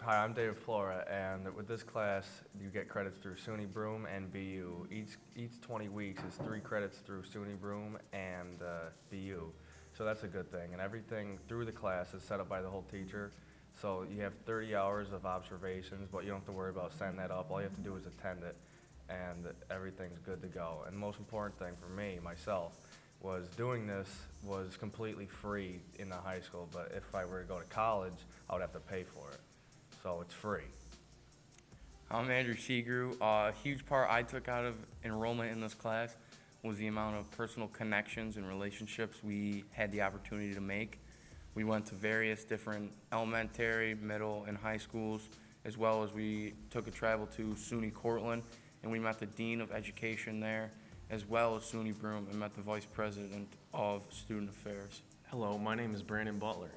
Hi, I'm David Flora, and with this class, you get credits through SUNY Broome and BU. Each 20 weeks is 3 credits through SUNY Broome and BU. So that's a good thing. And everything through the class is set up by the whole teacher. So you have 30 hours of observations, but you don't have to worry about setting that up. All you have to do is attend it, and everything's good to go. And the most important thing for me, myself, was doing this was completely free in the high school, but if I were to go to college, I would have to pay for it. So it's free. I'm Andrew Seagrew. A huge part I took out of enrollment in this class was the amount of personal connections and relationships we had the opportunity to make. We went to various different elementary, middle, and high schools, as well as we took a travel to SUNY Cortland, and we met the Dean of Education there, as well as SUNY Broome, and met the Vice President of Student Affairs. Hello, my name is Brandon Butler.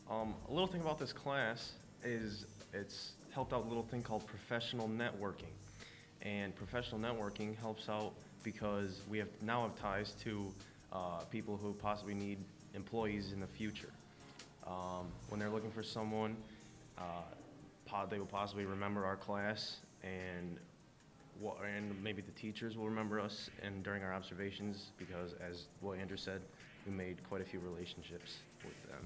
A little thing about this class is it's helped out a little thing called professional networking. And professional networking helps out because we now have ties to people who possibly need employees in the future. When they're looking for someone, they will possibly remember our class, and maybe the teachers will remember us and during our observations, because as Andrew said, we made quite a few relationships with them.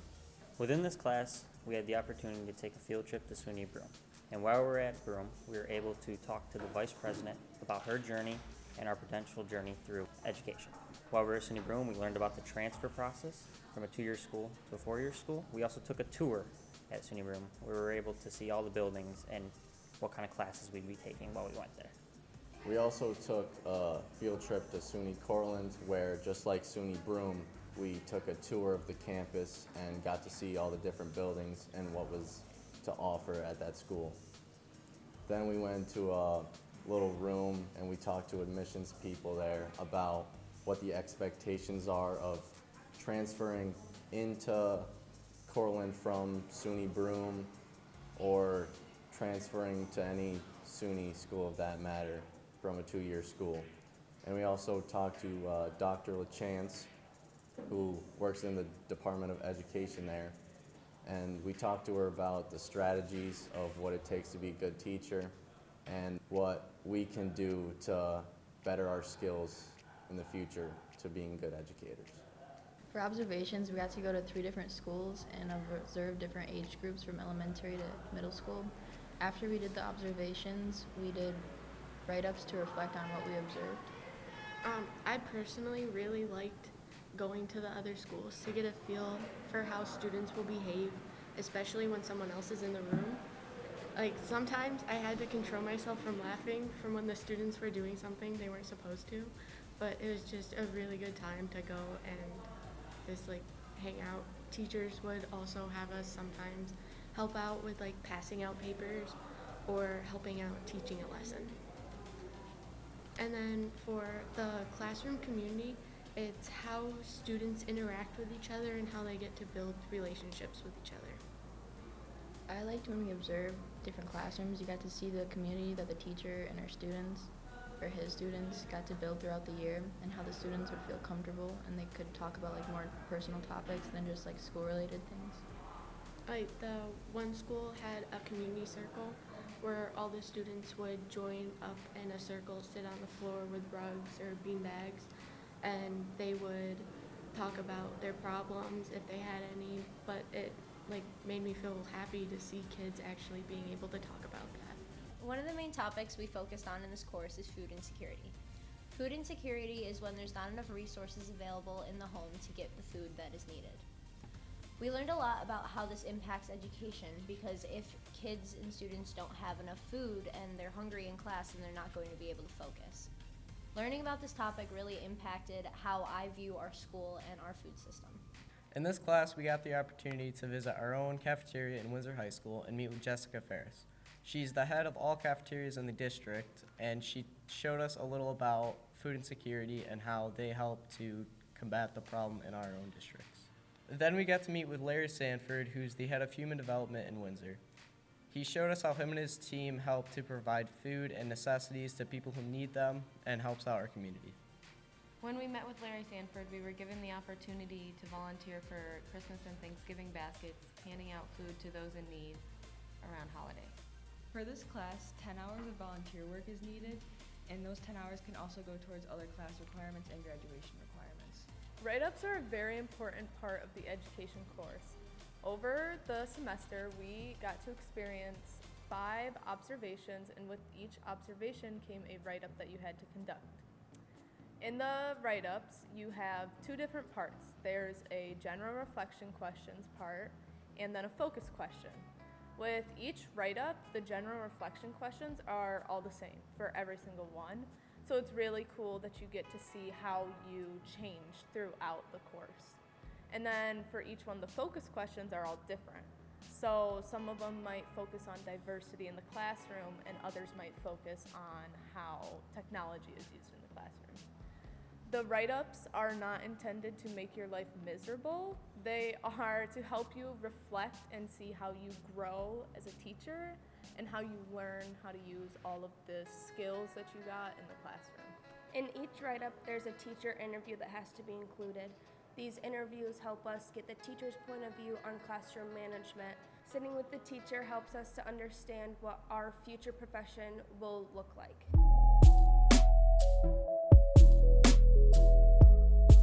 Within this class, we had the opportunity to take a field trip to SUNY Broome. And while we were at Broome, we were able to talk to the vice president about her journey and our potential journey through education. While we were at SUNY Broome, we learned about the transfer process from a 2-year school to a 4-year school. We also took a tour at SUNY Broome. We were able to see all the buildings and what kind of classes we'd be taking while we went there. We also took a field trip to SUNY Cortland, where just like SUNY Broome, we took a tour of the campus and got to see all the different buildings and what was to offer at that school. Then we went to a little room and we talked to admissions people there about what the expectations are of transferring into Cortland from SUNY Broome or transferring to any SUNY school of that matter from a 2-year school. And we also talked to Dr. LaChance, who works in the Department of Education there. And we talked to her about the strategies of what it takes to be a good teacher and what we can do to better our skills in the future to being good educators. For observations, we got to go to 3 different schools and observe different age groups from elementary to middle school. After we did the observations, we did write-ups to reflect on what we observed. I personally really liked going to the other schools to get a feel for how students will behave, especially when someone else is in the room. Like, sometimes I had to control myself from laughing from when the students were doing something they weren't supposed to, but it was just a really good time to go and just hang out. Teachers would also have us sometimes help out with passing out papers or helping out teaching a lesson. And then for the classroom community, it's how students interact with each other and how they get to build relationships with each other. I liked when we observed different classrooms. You got to see the community that the teacher and her students, or his students, got to build throughout the year, and how the students would feel comfortable and they could talk about more personal topics than just school-related things. The one school had a community circle where all the students would join up in a circle, sit on the floor with rugs or bean bags, and they would talk about their problems if they had any, but it made me feel happy to see kids actually being able to talk about that. One of the main topics we focused on in this course is food insecurity. Food insecurity is when there's not enough resources available in the home to get the food that is needed. We learned a lot about how this impacts education, because if kids and students don't have enough food and they're hungry in class, then they're not going to be able to focus. Learning about this topic really impacted how I view our school and our food system. In this class, we got the opportunity to visit our own cafeteria in Windsor High School and meet with Jessica Ferris. She's the head of all cafeterias in the district, and she showed us a little about food insecurity and how they help to combat the problem in our own districts. Then we got to meet with Larry Sanford, who's the head of human development in Windsor. He showed us how him and his team help to provide food and necessities to people who need them and helps out our community. When we met with Larry Sanford, we were given the opportunity to volunteer for Christmas and Thanksgiving baskets, handing out food to those in need. around holiday. For this class, 10 hours of volunteer work is needed, and those 10 hours can also go towards other class requirements and graduation requirements. Write-ups are a very important part of the education course. Over the semester, we got to experience 5 observations, and with each observation came a write-up that you had to conduct. In the write-ups, you have 2 different parts. There's a general reflection questions part, and then a focus question. With each write-up, the general reflection questions are all the same for every single one. So it's really cool that you get to see how you change throughout the course. And then for each one, the focus questions are all different. So some of them might focus on diversity in the classroom, and others might focus on how technology is used in the classroom. The write-ups are not intended to make your life miserable. They are to help you reflect and see how you grow as a teacher and how you learn how to use all of the skills that you got in the classroom. In each write-up, there's a teacher interview that has to be included. These interviews help us get the teacher's point of view on classroom management. Sitting with the teacher helps us to understand what our future profession will look like.